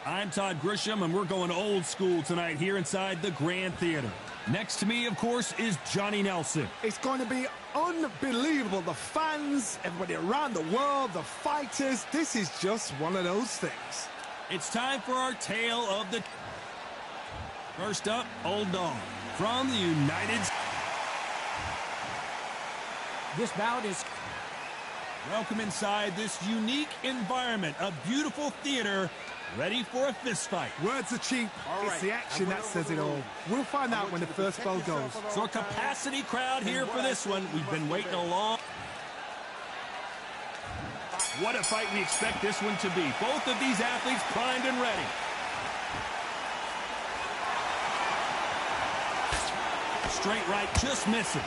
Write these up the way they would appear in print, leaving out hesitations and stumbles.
I'm Todd Grisham, and we're going old school tonight here inside the Grand Theater. Next to me, of course, is Johnny Nelson. It's going to be unbelievable. The fans, everybody around the world, the fighters. This is just one of those things. It's time for our tale of the... First up, Old Dog from the United States. This bout is... Welcome inside this unique environment, a beautiful theater, ready for a fist fight. Words are cheap. It's the action that says it all. We'll find out when the first bell goes. So a capacity crowd here for this one. We've been waiting a long... What a fight we expect this one to be. Both of these athletes primed and ready. Straight right just misses.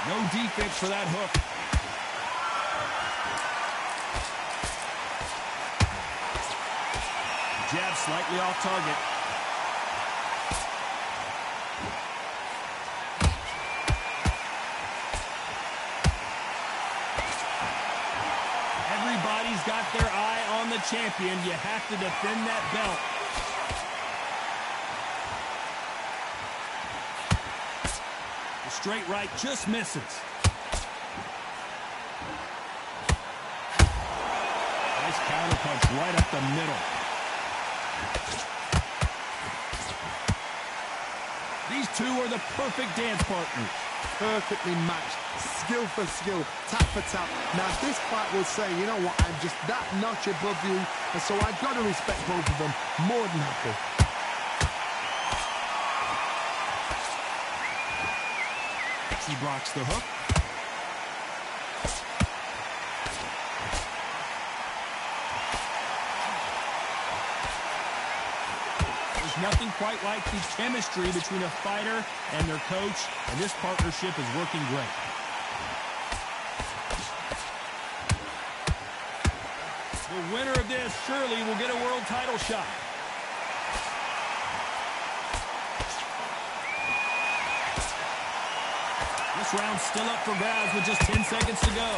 No defense for that hook. Jab slightly off target. Everybody's got their eye on the champion. You have to defend that belt. Straight right just misses. Nice counter punch right up the middle. These two are the perfect dance partners. Perfectly matched, skill for skill, tap for tap. Now this fight will say, you know what, I'm just that notch above you, and so I've got to respect both of them more than happy. He blocks the hook. There's nothing quite like the chemistry between a fighter and their coach, and this partnership is working great. The winner of this surely will get a world title shot. This round's still up for grabs with just 10 seconds to go.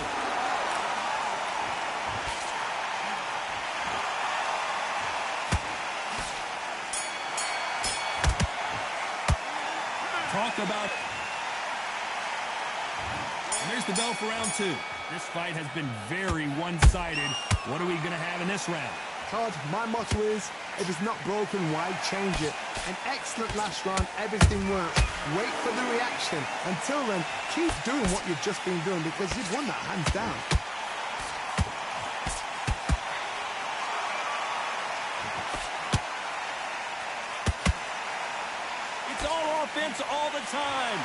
Talk about... And there's the bell for round two. This fight has been very one-sided. What are we going to have in this round? Todd, my motto is, if it's not broken, why change it? An excellent last round, everything works. Wait for the reaction. Until then, keep doing what you've just been doing because you've won that hands down. It's all offense all the time.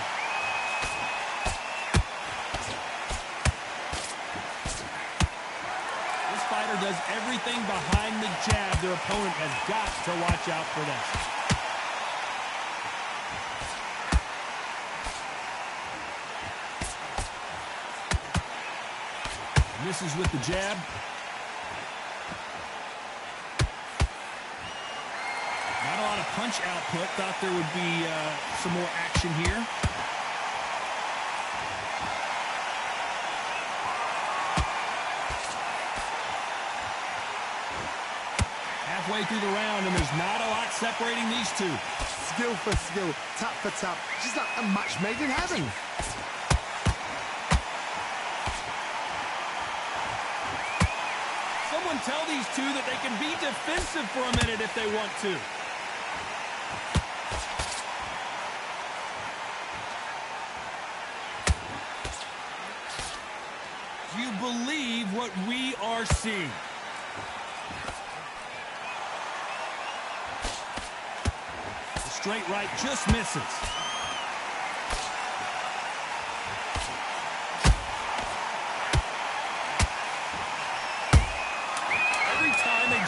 This fighter does everything behind the jab. Their opponent has got to watch out for this. Misses with the jab. Not a lot of punch output. Thought there would be some more action here. Halfway through the round, and there's not a lot separating these two. Skill for skill, tap for tap. Just like a match made in heaven. Someone tell these two that they can be defensive for a minute if they want to. Do you believe what we are seeing? The straight right just misses.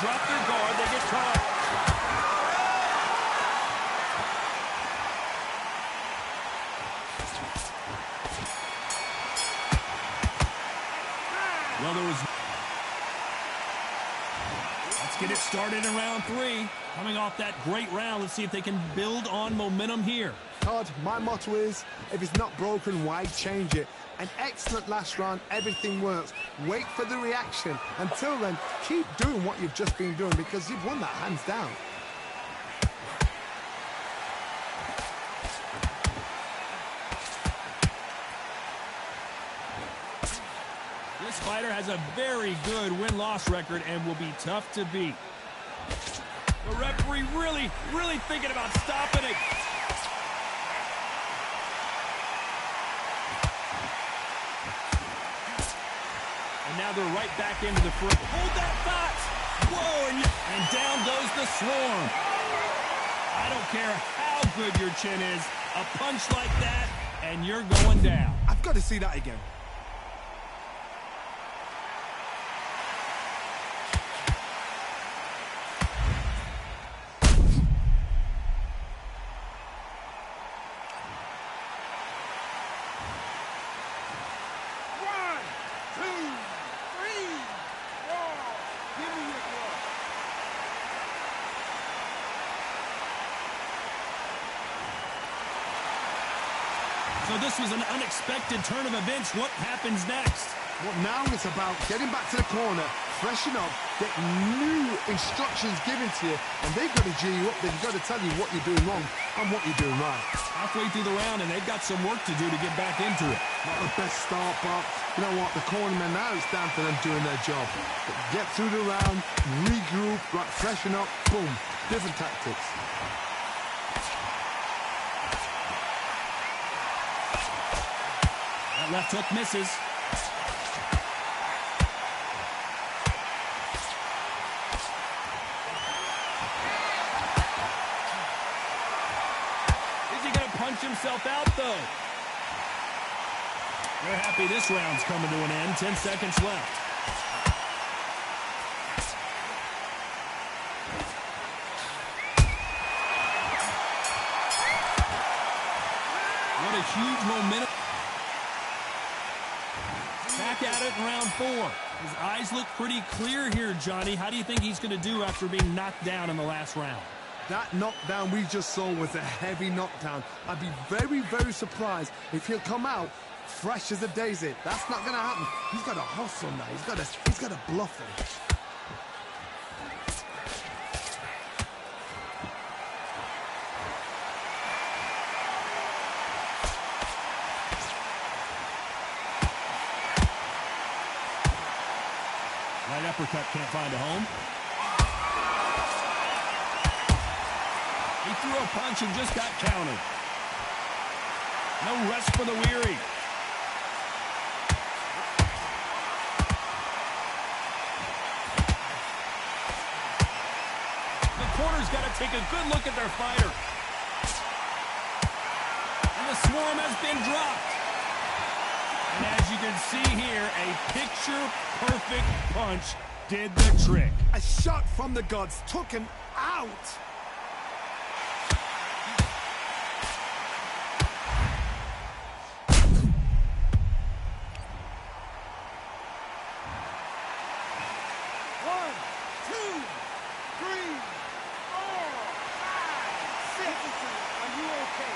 Drop their guard, they get caught. Let's get it started in round 3. Coming off that great round, let's see if they can build on momentum here. Todd, my motto is, if it's not broken, why change it? An excellent last round, everything works. Wait for the reaction. Until then, keep doing what you've just been doing because you've won that hands down. This fighter has a very good win-loss record and will be tough to beat. The referee really thinking about stopping it. And now they're right back into the front. Hold that thought. Whoa, and down goes the Swarm. I don't care how good your chin is. A punch like that, and you're going down. I've got to see that again. So this was an unexpected turn of events. What happens next? Well, now it's about getting back to the corner, freshen up, get new instructions given to you, and they've got to G you up. They've got to tell you what you're doing wrong and what you're doing right. Halfway through the round, and they've got some work to do to get back into it. Not the best start, but you know what? The cornermen, now it's down to them doing their job. But get through the round, regroup, right, freshen up, boom. Different tactics. That left hook misses. Is he going to punch himself out, though? They're happy this round's coming to an end. 10 seconds left. What a huge momentum. Back at it in round 4. His eyes look pretty clear here, Johnny. How do you think he's going to do after being knocked down in the last round? That knockdown we just saw was a heavy knockdown. I'd be very surprised if he'll come out fresh as a daisy. That's not going to happen. He's got to hustle now. He's got to bluff him. Right uppercut can't find a home. He threw a punch and just got countered. No rest for the weary. The corner's got to take a good look at their fighter. And the Swarm has been dropped. And as you can see here, a picture-perfect punch did the trick. A shot from the gods took him out. One, two, three, 4, 5, 6. Are you okay?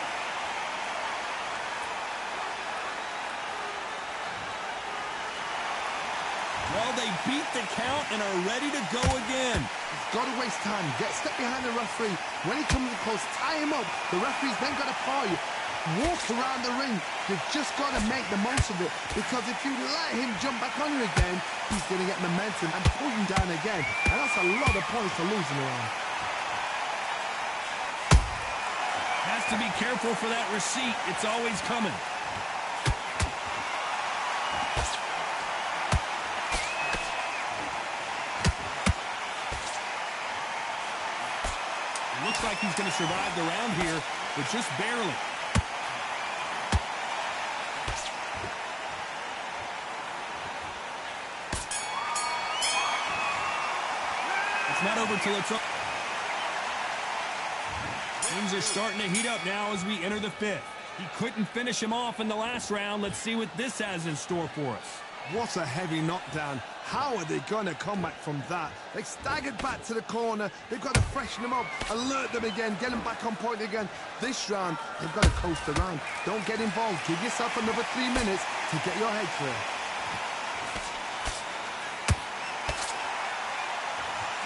Well, they beat the count and are ready to go again. He's got to waste time. Get step behind the referee. When he comes close, tie him up. The referee's then got to paw you. Walk around the ring. You've just got to make the most of it. Because if you let him jump back on you again, he's going to get momentum and pull you down again. And that's a lot of points to lose in the round. Has to be careful for that receipt. It's always coming. Looks like he's going to survive the round here, but just barely. It's not over till it's up. Things are starting to heat up now as we enter the 5th. He couldn't finish him off in the last round. Let's see what this has in store for us. What a heavy knockdown. How are they going to come back from that? They staggered back to the corner. They've got to freshen them up, alert them again, get them back on point again. This round, they've got to coast around. Don't get involved. Give yourself another 3 minutes to get your head clear.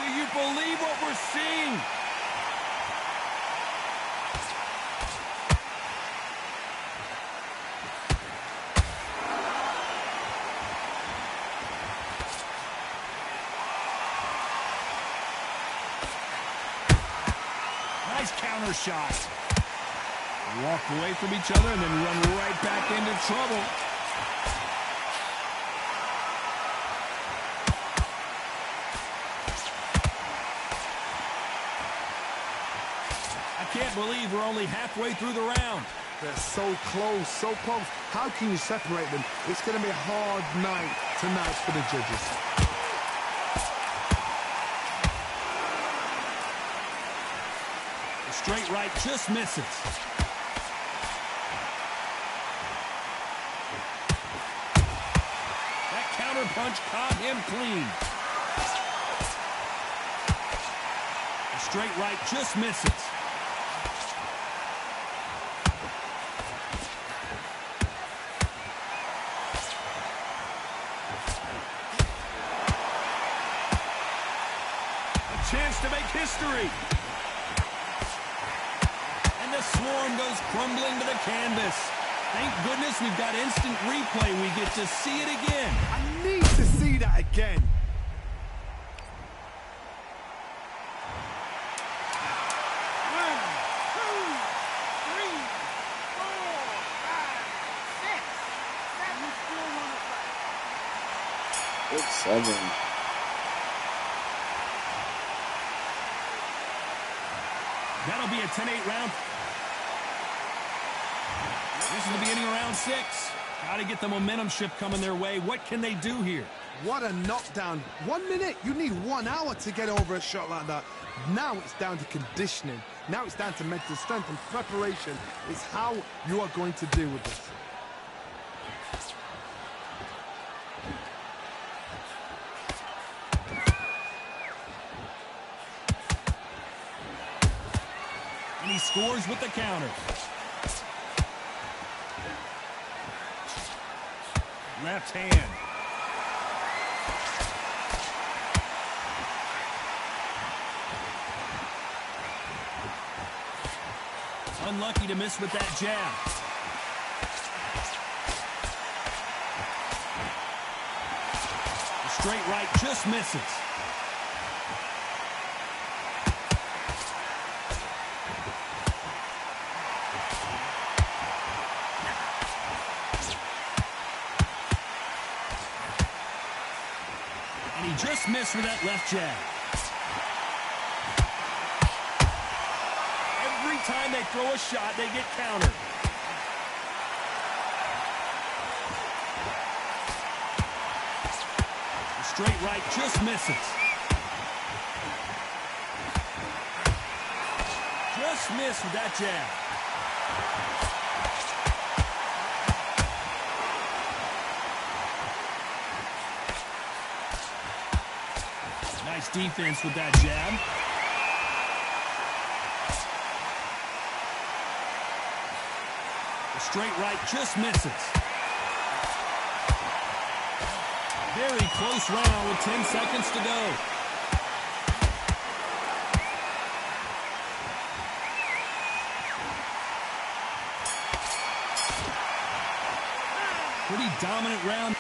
Do you believe what we're seeing? Nice counter shot. Walk away from each other and then run right back into trouble. I can't believe we're only halfway through the round. They're so close, so close. How can you separate them? It's going to be a hard night tonight for the judges. Straight right just misses. That counter punch caught him clean. The straight right just misses. A chance to make history. The swarm goes crumbling to the canvas. Thank goodness we've got instant replay. We get to see it again. I need to see that again. One, two, three, four, five, six, seven. You still want to fight? 6, 7. That'll be a 10-8 round. This is the beginning of round 6. Got to get the momentum shift coming their way. What can they do here? What a knockdown. 1 minute, you need 1 hour to get over a shot like that. Now it's down to conditioning. Now it's down to mental strength and preparation. It's how you are going to deal with this. And he scores with the counter. Left hand. Unlucky to miss with that jab. The straight right just misses. And he just missed with that left jab. Every time they throw a shot, they get countered. The straight right just misses. Just missed with that jab. Nice defense with that jab. The straight right just misses. Very close round with 10 seconds to go. Pretty dominant round.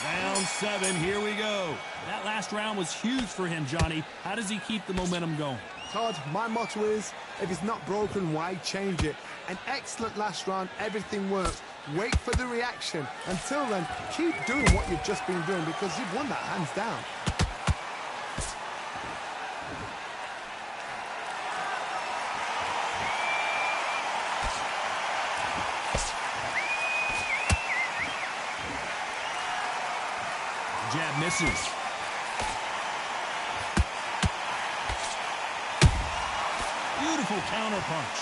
Round 7, here we go. That last round was huge for him, Johnny. How does he keep the momentum going? Todd, my motto is, if it's not broken, why change it? An excellent last round, everything works. Wait for the reaction. Until then, keep doing what you've just been doing because you've won that hands down. Jab misses. Beautiful counter punch.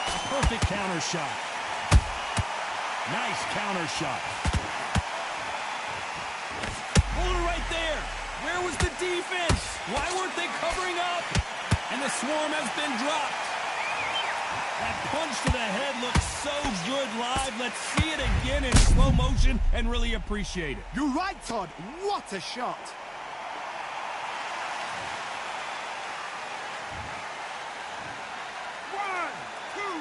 A perfect counter shot. Nice counter shot. Hold it right there. Where was the defense? Why weren't they covering up? And the swarm has been dropped. That punch to the head looks so good live. Let's see it again in slow motion and really appreciate it. You're right, Todd. What a shot. One, two,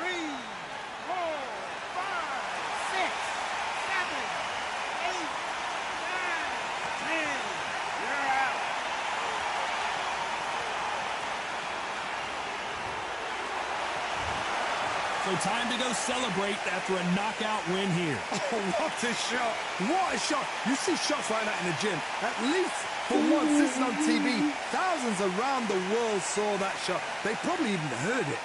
three, four, five, six, seven, eight, nine, 10. You're out. So time to go celebrate after a knockout win here. Oh, what a shot. What a shot. You see shots like that in the gym. At least for once, this is on TV. Thousands around the world saw that shot. They probably even heard it.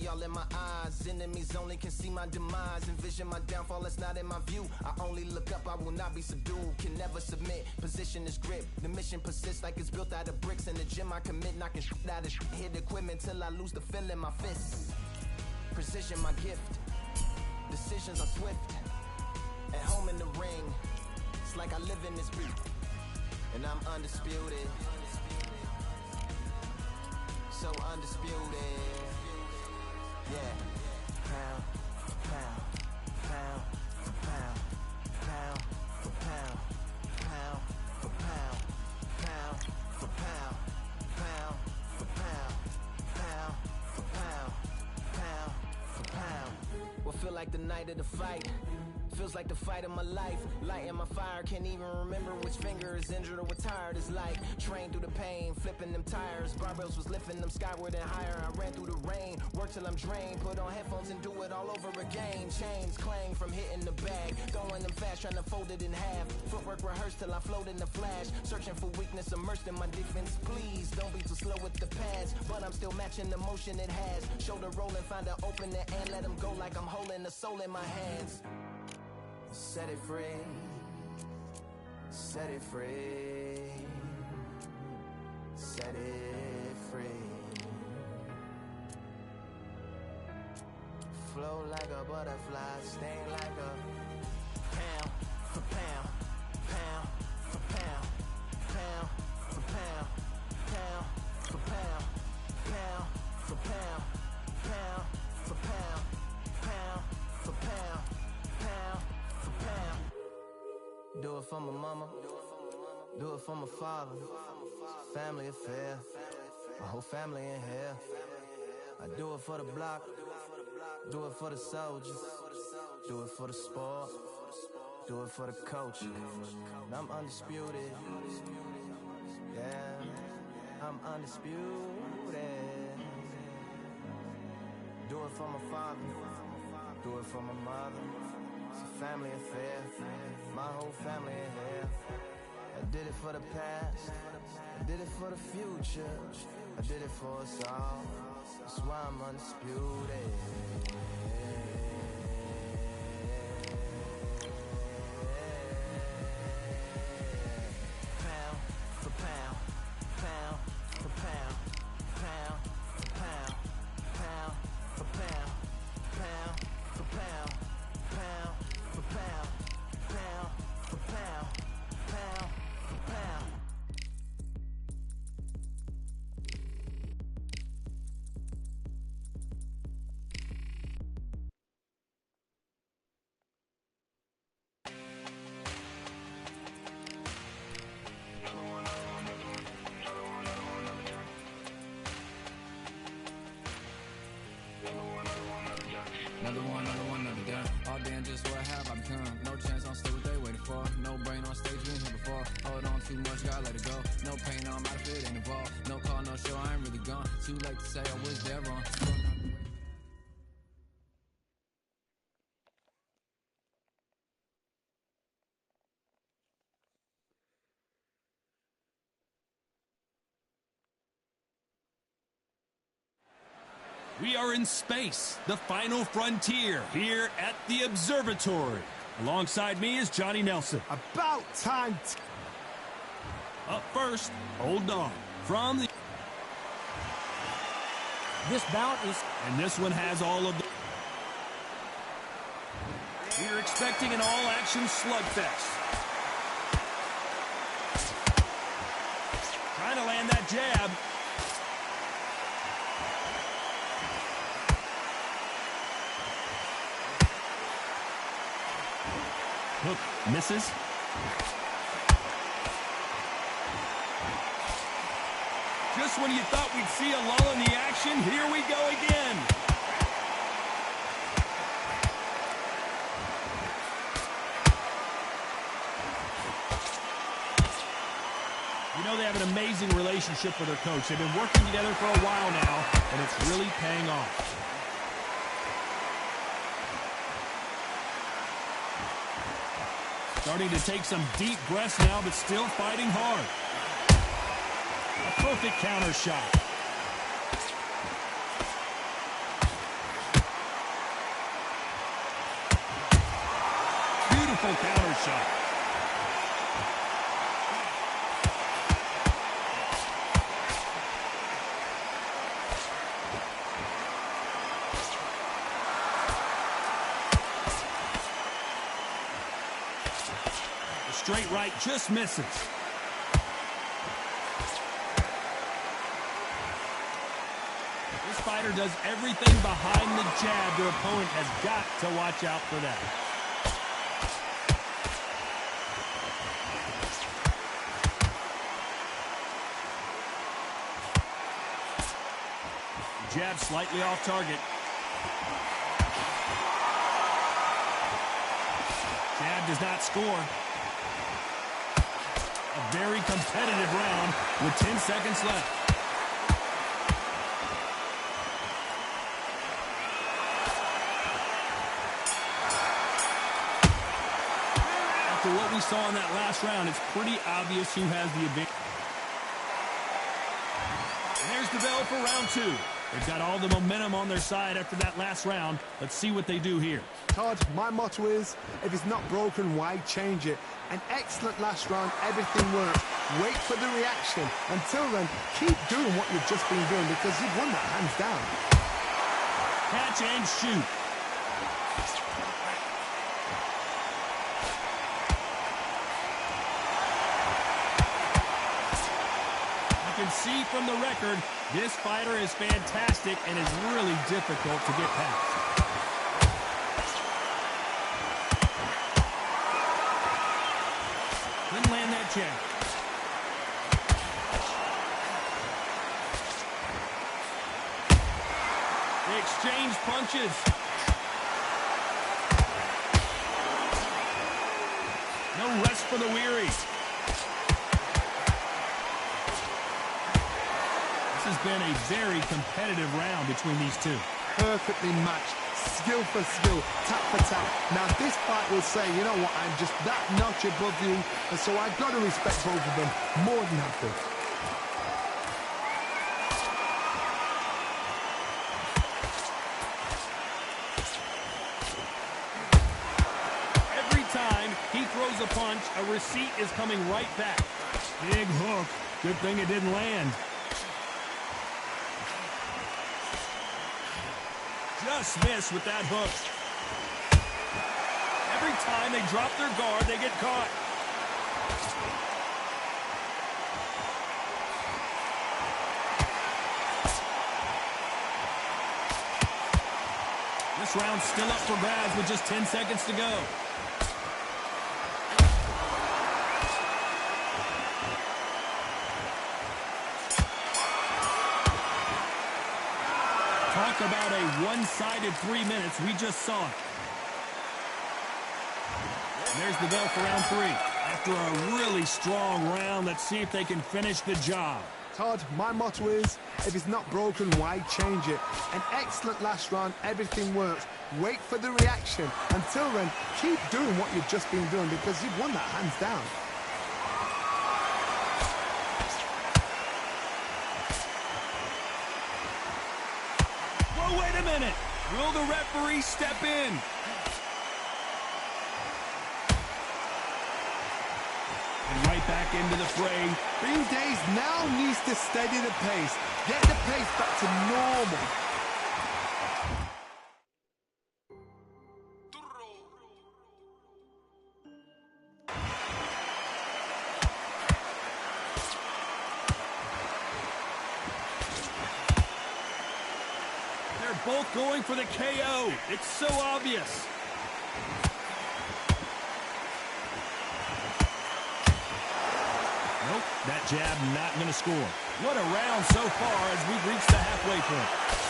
All in my eyes, enemies only can see my demise. Envision my downfall, that's not in my view. I only look up, I will not be subdued. Can never submit, position is grip. The mission persists like it's built out of bricks. In the gym I commit, knocking shit out of shit. Hit equipment till I lose the feel in my fists. Precision my gift, decisions are swift. At home in the ring, it's like I live in this beat. And I'm undisputed, so undisputed. Yeah, pound for pound, pound for pound, pound for pound, pound for pound, pound for pound, pound for pound, pound for pound, pound for pound. What feel like the night of the fight? Feels like the fight of my life. Lighting my fire, can't even remember which finger is injured or what tired is like. Trained through the pain, flipping them tires. Barbells was lifting them skyward and higher. I ran through the rain, worked till I'm drained. Put on headphones and do it all over again. Chains clang from hitting the bag. Throwing them fast, trying to fold it in half. Footwork rehearsed till I float in the flash. Searching for weakness, immersed in my defense. Please, don't be too slow with the pads. But I'm still matching the motion it has. Shoulder rolling, find an opening and let them go like I'm holding the soul in my hands. Set it free, set it free, set it free. Flow like a butterfly, sting like a pound for pound, pound for pound, pound for pound, pound for pound, pound for pound, pound for pound, pound for pound, pound. Do it for my mama, do it for my father. Family affair, my whole family in here. I do it for the block, do it for the soldiers, do it for the sport, do it for the coach. I'm undisputed, yeah, I'm undisputed. Do it for my father, do it for my mother. It's a family affair, my whole family in here. I did it for the past, I did it for the future, I did it for us all. That's why I'm undisputed. Pound for pound, pound for pound, pound for pound, pound for pound, pound for pound, pound for pound, pound for pound, pound for pound. Another one, another done. All damn, just what have I become? No chance, I'll stay what they waiting for. No brain on stage, been here before. Hold on too much, gotta let it go. No pain, I'm out of it, ain't involved. No call, no show, I ain't really gone. Too late to say I was there wrong. We are in space, the final frontier, here at the observatory. Alongside me is Johnny Nelson. About time. Up first, Old Dog. From the... This bout is... And this one has all of the... We're expecting an all-action slugfest. Trying to land that jab. Hook misses. Just when you thought we'd see a lull in the action, here we go again. You know, they have an amazing relationship with their coach. They've been working together for a while now, and it's really paying off. Starting to take some deep breaths now, but still fighting hard. A perfect counter shot. Beautiful counter shot. Straight right just misses. This fighter does everything behind the jab. Their opponent has got to watch out for that. Jab slightly off target. Jab does not score. A very competitive round with 10 seconds left. After what we saw in that last round, it's pretty obvious who has the advantage. And there's the bell for round two. They've got all the momentum on their side after that last round. Let's see what they do here. Todd, my motto is, if it's not broken, why change it? An excellent last round, everything worked. Wait for the reaction. Until then, keep doing what you've just been doing because you've won that hands down. Catch and shoot. You can see from the record, this fighter is fantastic and is really difficult to get past. Couldn't land that jab. They exchange punches. No rest for the weary. been a very competitive round between these two. Perfectly matched, skill for skill, tap for tap. Now this fight will say, you know what, I'm just that notch above you, and so I've got to respect both of them more than happy. Every time he throws a punch, a receipt is coming right back. Big hook. Good thing it didn't land. Just missed with that hook. Every time they drop their guard, they get caught. This round's still up for grabs with just 10 seconds to go. Talk about a one-sided 3 minutes. We just saw it. And there's the bell for round 3. After a really strong round, let's see if they can finish the job. Todd, my motto is, if it's not broken, why change it? An excellent last round, everything works. Wait for the reaction. Until then, keep doing what you've just been doing because you've won that hands down. Whoa, wait a minute. Will the referee step in? And right back into the fray. Green Days now needs to steady the pace. Get the pace back to normal. They're both going for the KO. It's so obvious. Nope, that jab not going to score. What a round so far as we've reached the halfway point.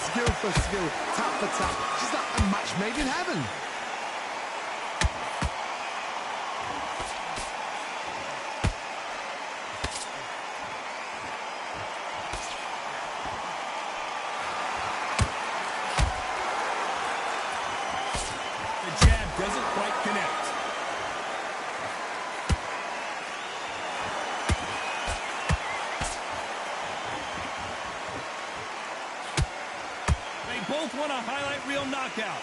Skill for skill, tap for tap. She's like a match made in heaven. The jab doesn't quite connect. Both want a highlight reel knockout.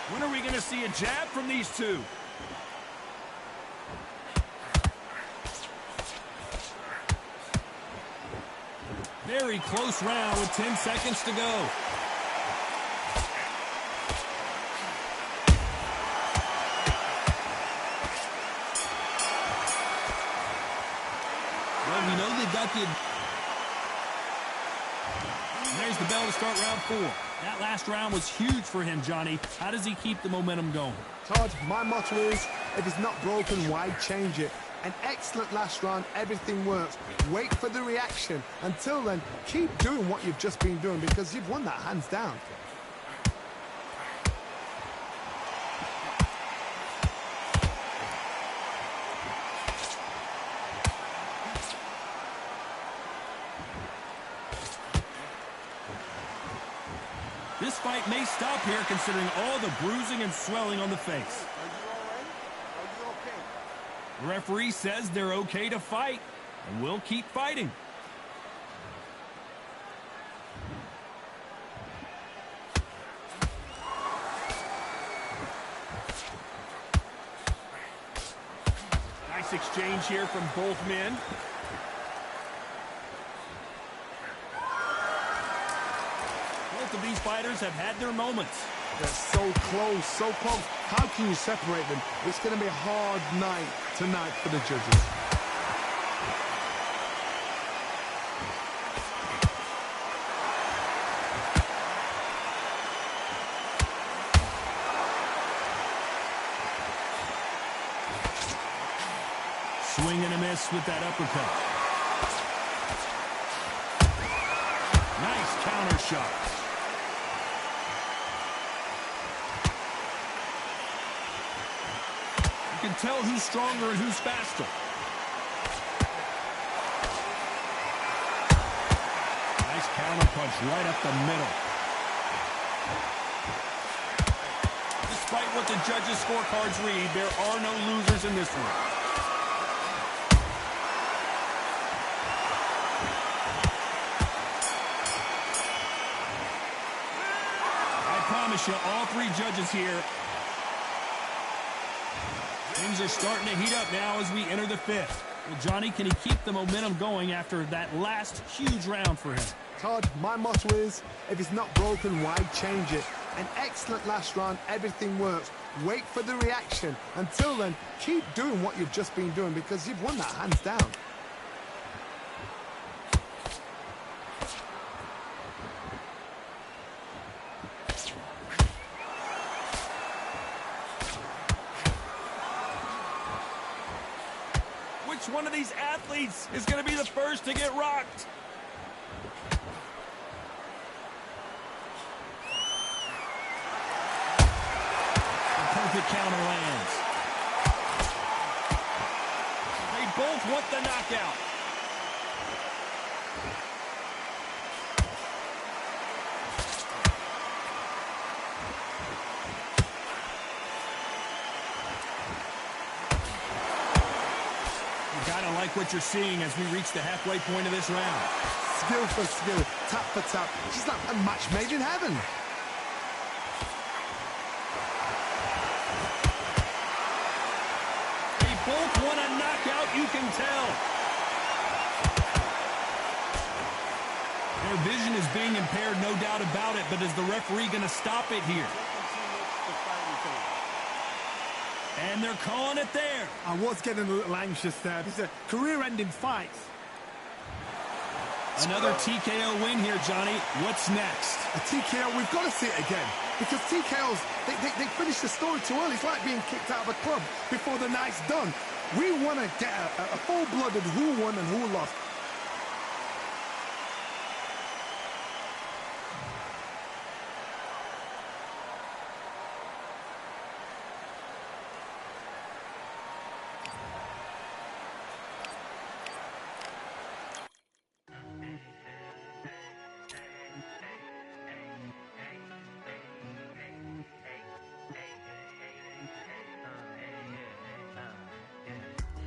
When are we going to see a jab from these two? Very close round with 10 seconds to go. Well, we know they've got the... There's the bell to start round 4. That last round was huge for him, Johnny. How does he keep the momentum going? Todd, my motto is, if it's not broken, why change it? An excellent last round, everything works. Wait for the reaction. Until then, keep doing what you've just been doing because you've won that hands down. This fight may stop here considering all the bruising and swelling on the face. Are you all right? Are you okay? The referee says they're okay to fight, and we'll keep fighting. Nice exchange here from both men. Both of these fighters have had their moments. They're so close, so close. How can you separate them? It's going to be a hard night tonight for the judges. Swing and a miss with that uppercut. Nice counter shot. You can tell who's stronger and who's faster. Counter punch right up the middle. Despite what the judges' scorecards read, there are no losers in this one. I promise you, all three judges here. Things are starting to heat up now as we enter the fifth. Well, Johnny, can he keep the momentum going after that last huge round for him? Todd, my motto is, if it's not broken, why change it? An excellent last round, everything works. Wait for the reaction. Until then, keep doing what you've just been doing because you've won that hands down. Which one of these athletes is going to be the first to get rocked? The counter lands. They both want the knockout. You gotta like what you're seeing as we reach the halfway point of this round. Skill for skill, tap for tap. She's like a match made in heaven. Both want a knockout, you can tell. Their vision is being impaired, no doubt about it, but is the referee going to stop it here? And they're calling it there. I was getting a little anxious there. These are career-ending fights. Another TKO win here, Johnny. What's next? A TKO, we've got to see it again. Because TKOs, they finish the story too early. It's like being kicked out of a club before the night's done. We want to get a full-blooded who won and who lost.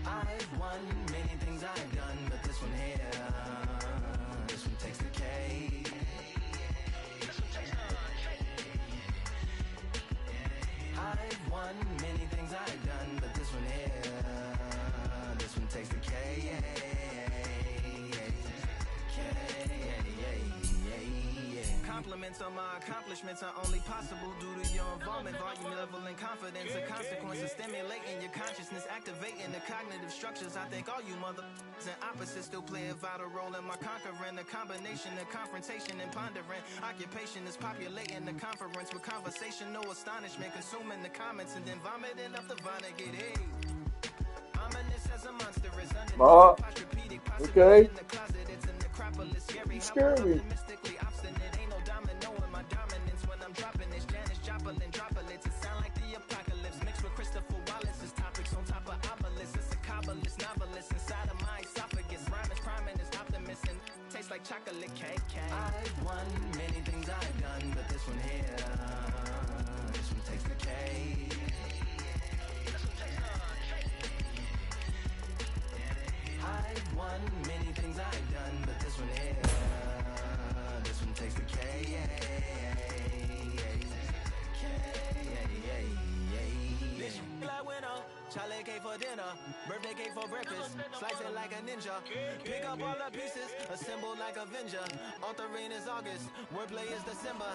I've won many things I've done, but this one here, this one takes the cake. I've won many things I've done, but this one here, this one takes the cake. Compliments on my accomplishments are only possible due to your involvement, volume, level, and confidence. The consequences stimulating your consciousness, activating the cognitive structures. I think all you mother and opposites still play a vital role in my conquering. The combination of confrontation and pondering. Occupation is populating the conference with conversation, no astonishment, consuming the comments and then vomiting up the vine and get hey. Ominous as a monster is underneath. Okay. In the closet, it's an necropolis. Scary. You scared me. Mystically obstinate. Ain't no domino in my dominance when I'm dropping this. Janice Joplin droplets. It sound like the apocalypse mixed with Christopher Wallace's topics on top of obelisks. It's a kabbalist novelist inside of my esophagus. Rhyme is priming, is optimist and tastes like chocolate cake. I've won many things I've done, but this one here, this one takes the cake. I've won many things I've done, but this one here, this one takes the cake. Bitch, black winner, Charlie cake for dinner, birthday cake for breakfast, slice it like a ninja, pick up all the pieces, assemble like Avenger, authoring is August, wordplay is December,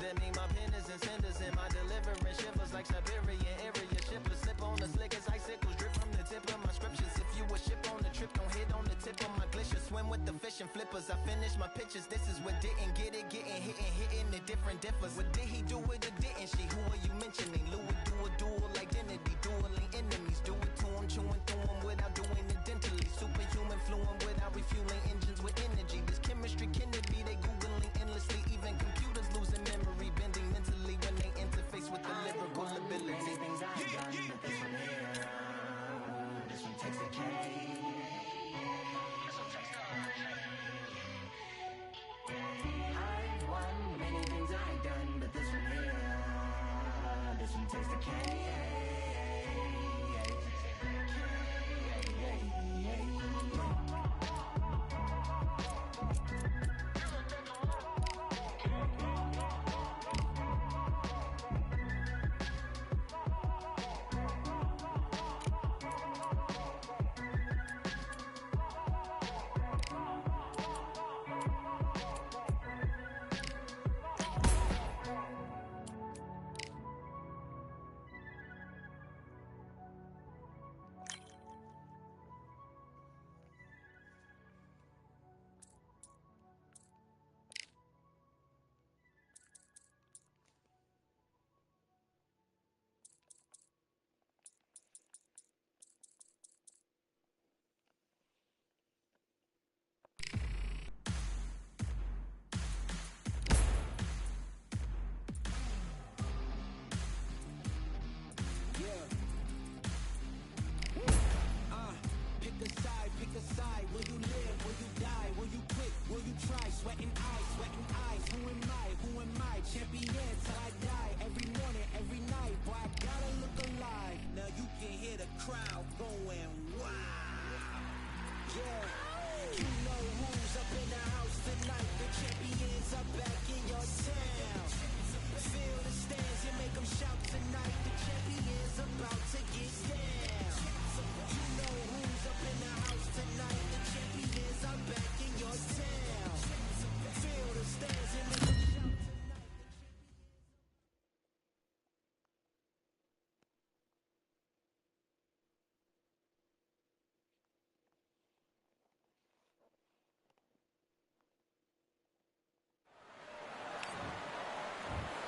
That mean my pen is in cinders and my deliverance shivers like Siberian area shippers, slip on the slick as icicles, drip from the tip of my scriptures. If you a ship on the trip, don't hit on the tip of my glacier, swim with the fish and flippers. I finish my pictures, this is what didn't get it, getting hitting the different differs. What did he do with it, didn't she? Who are you mentioning? Louis do a dual identity, dueling enemies, do it to him, chewing through him without doing it dentally, superhuman fluent without refueling engines with energy. This chemistry can it be? They googling endlessly, even computers losing memory, bending mentally when they interface with the lyrical ability. Things I've done, but this one here, this one takes the cake.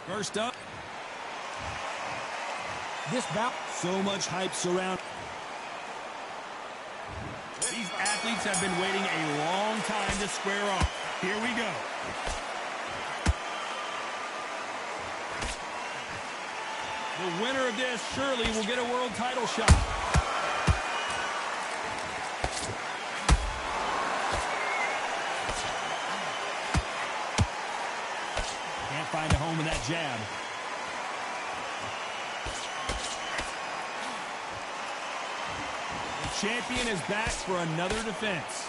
First up. This bout. So much hype surround. These athletes have been waiting a long time to square off. Here we go. The winner of this surely will get a world title shot. Can't find a home with that jab. The champion is back for another defense.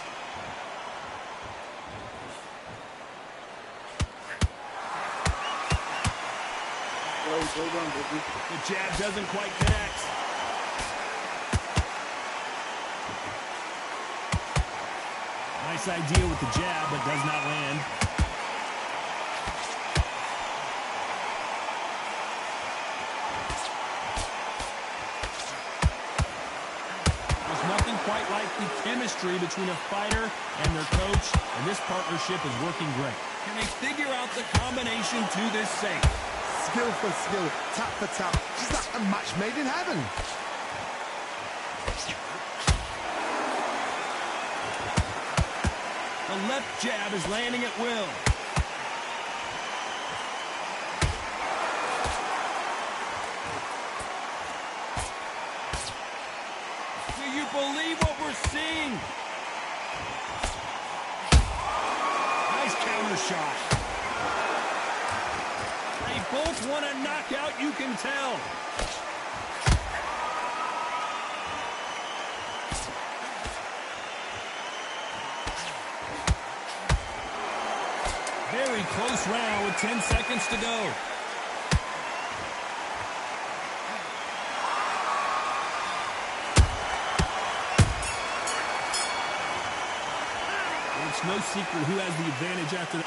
The jab doesn't quite connect. Nice idea with the jab, but does not land. There's nothing quite like the chemistry between a fighter and their coach, and this partnership is working great. Can they figure out the combination to this safe? Skill for skill, tap for tap. She's like a match made in heaven. The left jab is landing at will. Do you believe what we're seeing? Nice counter shot. They both want a knockout, you can tell. Very close round with 10 seconds to go. It's no secret who has the advantage after that.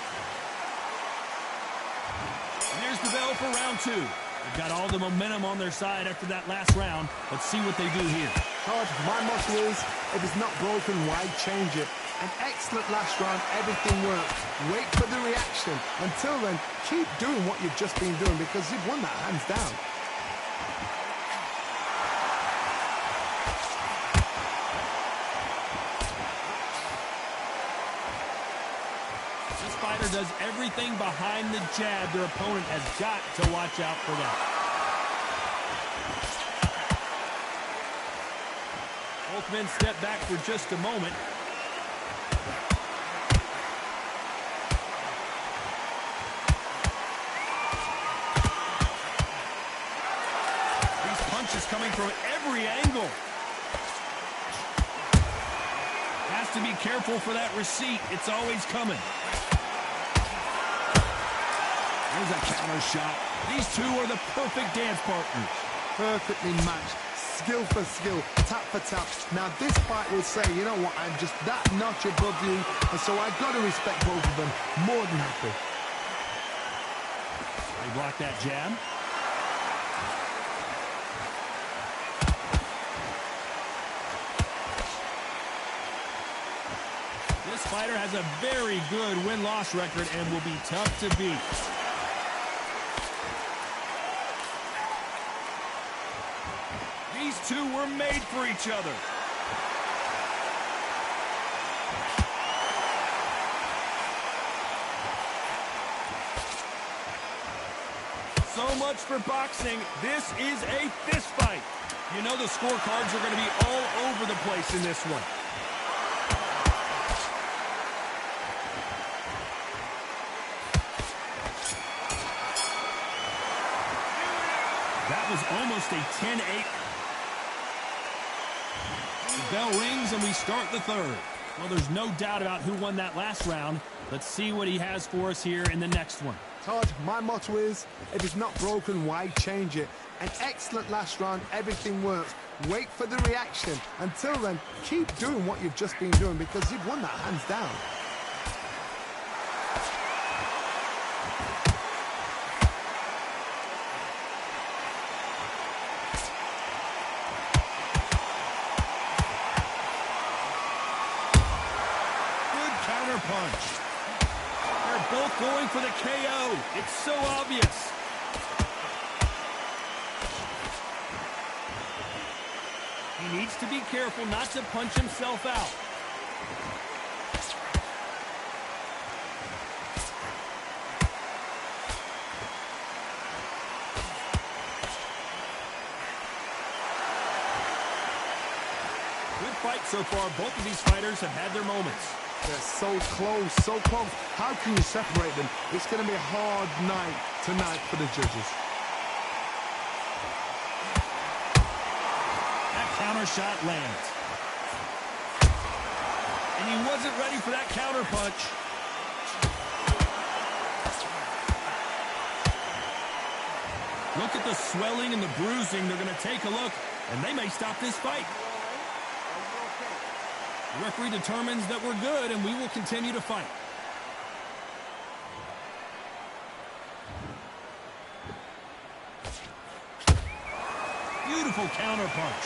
Here's the bell for round two. They've got all the momentum on their side after that last round. Let's see what they do here. Todd, my motto is, if it's not broken, why change it? An excellent last round, everything works. Wait for the reaction. Until then, keep doing what you've just been doing because you've won that hands down. This fighter does everything behind the jab. Their opponent has got to watch out for that. Both men step back for just a moment. These punches coming from every angle. Has to be careful for that receipt. It's always coming. There's a counter shot. These two are the perfect dance partners. Perfectly matched. Skill for skill, tap for tap. Now this fight will say, you know what, I'm just that notch above you, and so I've got to respect both of them. More than happy. They block that jab. This fighter has a very good win-loss record and will be tough to beat. These two were made for each other. So much for boxing. This is a fist fight. You know the scorecards are going to be all over the place in this one. That was almost a 10-8. The bell rings and we start the third. Well, there's no doubt about who won that last round. Let's see what he has for us here in the next one. Todd, my motto is, if it's not broken, why change it? An excellent last round, everything works. Wait for the reaction. Until then, keep doing what you've just been doing because you've won that hands down. Punch. They're both going for the KO. It's so obvious. He needs to be careful not to punch himself out. Good fight so far. Both of these fighters have had their moments. They're so close, so close. How can you separate them? It's going to be a hard night tonight for the judges. That counter shot lands. And he wasn't ready for that counter punch. Look at the swelling and the bruising. They're going to take a look, and they may stop this fight. The referee determines that we're good, and we will continue to fight. Beautiful counter punch.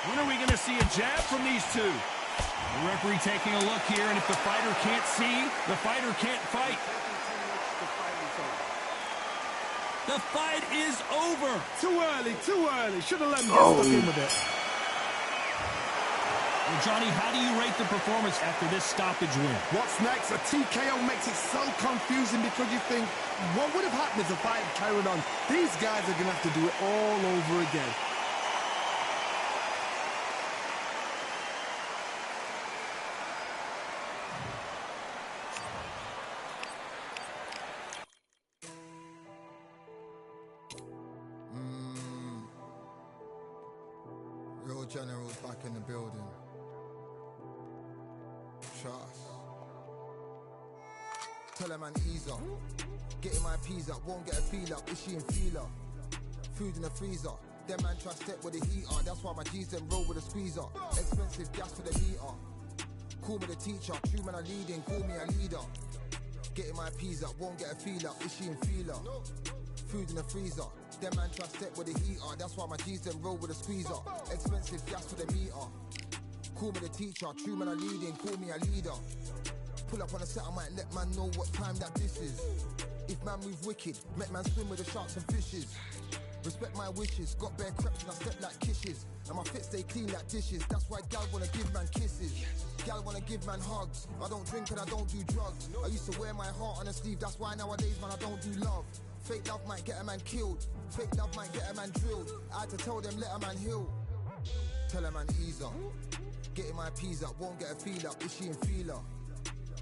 When are we going to see a jab from these two? The referee taking a look here, and if the fighter can't see, the fighter can't fight. The fight is over. Too early, too early. Should have let him get stuck in with it. Well, Johnny, how do you rate the performance after this stoppage win? What's next? A TKO makes it so confusing because you think, what would have happened if the fight had carried on? These guys are going to have to do it all over again. Real generals back in the building. Trust. Tell a man ease up. Getting my peas up, won't get a feel up. Is she in feeler? Food in the freezer. Them man try step with the heater. That's why my G's them roll with a squeezer. Expensive gas for the meter. Call me the teacher. True man I leading. Call me a leader. Getting my peas up, won't get a feel up. Is she in feeler? Food in the freezer. Them man try step with the heater. That's why my G's them roll with a squeezer. Expensive gas for the meter. Call me the teacher. True man I leading. Call me a leader. Pull up on a set, I might let man know what time that this is. If man move wicked, make man swim with the sharks and fishes. Respect my wishes, got bare creps and I step like kisses. And my fit stay clean like dishes, that's why gal wanna give man kisses. Gal wanna give man hugs, I don't drink and I don't do drugs. I used to wear my heart on a sleeve, that's why nowadays man I don't do love. Fake love might get a man killed, fake love might get a man drilled. I had to tell them let a man heal. Tell a man ease up, getting my peas up, won't get a feel up, is she in feeler?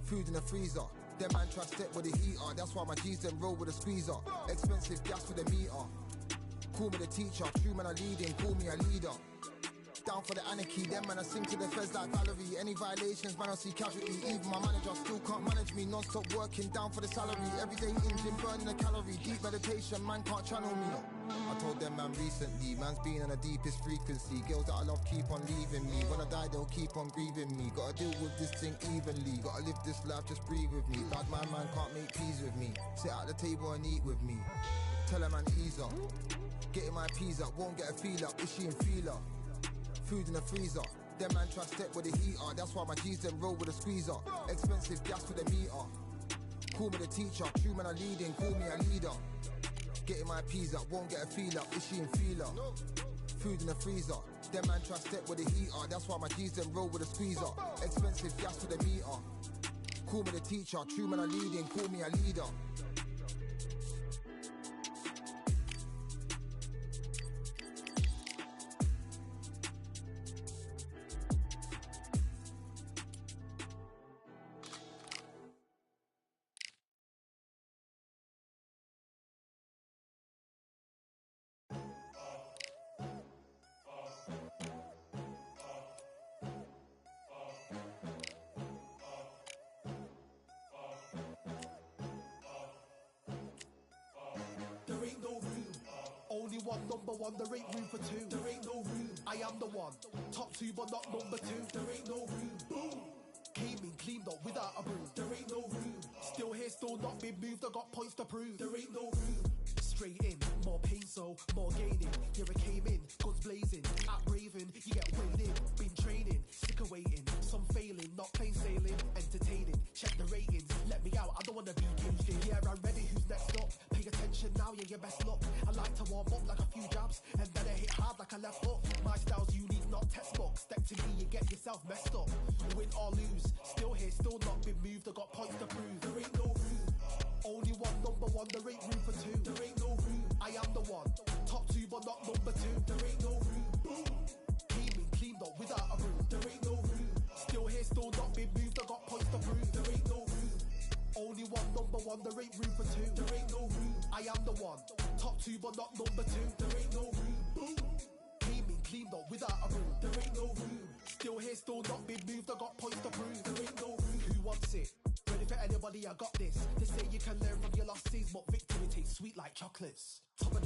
Food in the freezer, them man try step with the heater. That's why my G's them roll with a squeezer. Expensive gas for the meter. Call me the teacher, true man I leading, call me a leader. Down for the anarchy, them man I sing to the feds like Valerie. Any violations, man I see casualty. Even my manager still can't manage me. Non-stop working, down for the salary. Everyday in gym, burning a calorie. Deep meditation, man can't channel me. I told them man recently, man's been on the deepest frequency. Girls that I love keep on leaving me. When I die they'll keep on grieving me. Gotta deal with this thing evenly. Gotta live this life, just breathe with me. Bad man can't make peace with me. Sit at the table and eat with me. Tell a man ease up. Getting my peas up, won't get a feel up. Is she in feeler? Food in the freezer. Them man try step with the heater. That's why my G's them roll with a squeezer. Expensive gas for the meter. Call me the teacher. True man I leading. Call me a leader. Getting my peas up. Won't get a feel up. Is she in feeler? Food in the freezer. Them man try step with the heater. That's why my G's them roll with a squeezer. Expensive gas for the meter. Call me the teacher. True man I leading. Call me a leader. There ain't no room. Only one number one, there ain't room for two. There ain't no room. I am the one. Top two, but not number two. There ain't no room. Boom. Came in, cleaned up without a broom. There ain't no room. Still here, still not been moved. I got points to prove. There ain't no room. Straight in, more pain, so more gaining. Here I came in, guns blazing. At Raven, you get weighed in. Been training, sick of waiting. Some failing, not plain sailing. Entertaining, check the ratings. Let me out, I don't wanna be caged in. Yeah, I'm ready, who's next? your best look. I like to warm up like a few jabs, and then I hit hard like a left hook. My style's unique, not textbook. Step to me, you get yourself messed up. Win or lose, still here, still not been moved. I got points to prove. There ain't no room. Only one, number one, there ain't room for two. There ain't no room. I am the one. Top two, but not number two. There ain't no room. Boom. Came in, cleaned up without a room. There ain't no room. Still here, still not been moved. I got points to prove. There ain't no room. Only one, number one, there ain't room for two. There ain't no room. I am the one. Top two, but not number two. There ain't no room. Boom. Came in, cleaned up without a room. There ain't no room. Still here, still not been moved. I got points to prove. There ain't no room. Who wants it? Ready for anybody? I got this. They say you can learn from your losses, but victory tastes sweet like chocolates. Top of the